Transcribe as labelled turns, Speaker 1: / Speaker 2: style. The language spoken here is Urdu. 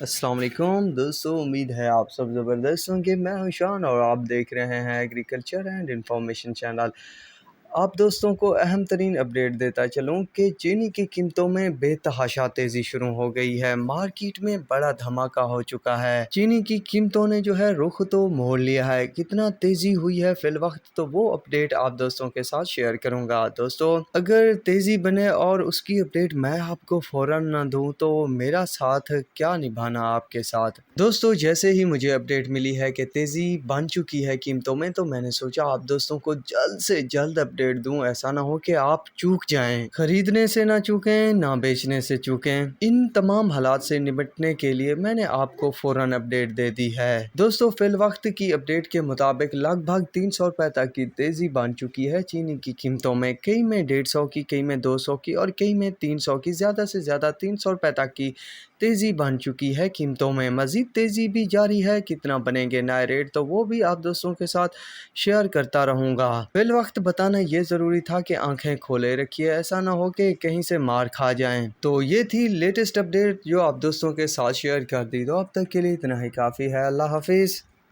Speaker 1: السلام علیکم دوستوں، امید ہے آپ سب زبردست ہوں گے۔ میں ہوں شان اور آپ دیکھ رہے ہیں ایگریکلچر اینڈ انفارمیشن چینل۔ آپ دوستوں کو اہم ترین اپڈیٹ دیتا چلوں کہ چینی کی قیمتوں میں بے تحاشا تیزی شروع ہو گئی ہے۔ مارکیٹ میں بڑا دھماکہ ہو چکا ہے۔ چینی کی قیمتوں نے جو ہے رخ تو موڑ لیا ہے۔ کتنا تیزی ہوئی ہے فی الوقت، تو وہ اپڈیٹ آپ دوستوں کے ساتھ شیئر کروں گا۔ دوستوں، اگر تیزی بنے اور اس کی اپڈیٹ میں آپ کو فوراً نہ دوں تو میرا ساتھ کیا نبھانا آپ کے ساتھ۔ دوستوں، جیسے ہی مجھے اپڈیٹ ملی ہے کہ تیزی بن چکی ہے قیمتوں میں، تو میں نے سوچا آپ دوستوں کو جلد سے جلد اپڈیٹ دوں، ایسا نہ ہو کہ آپ چوک جائیں، خریدنے سے نہ چوکیں، نہ بیچنے سے چوکیں۔ ان تمام حالات سے نمٹنے کے لیے میں نے آپ کو فوراً اپڈیٹ دے دی ہے۔ دوستوں، فی الوقت کی اپڈیٹ کے مطابق لگ بھگ 300 روپے تک کی تیزی بن چکی ہے چینی کی قیمتوں میں۔ کئی میں 150 کی، کئی میں 200 کی اور کئی میں 300 کی، زیادہ سے زیادہ 300 روپے تک کی تیزی بن چکی ہے قیمتوں میں۔ مزید تیزی بھی جاری ہے، کتنا بنیں گے نئے ریٹ تو وہ بھی آپ دوستوں کے ساتھ شیئر کرتا رہوں گا۔ فی الوقت بتانا یہ ضروری تھا کہ آنکھیں کھولے رکھیے، ایسا نہ ہو کہ کہیں سے مار کھا جائیں۔ تو یہ تھی لیٹسٹ اپڈیٹ جو آپ دوستوں کے ساتھ شیئر کر دی، تو اب تک کے لیے اتنا ہی کافی ہے۔ اللہ حافظ۔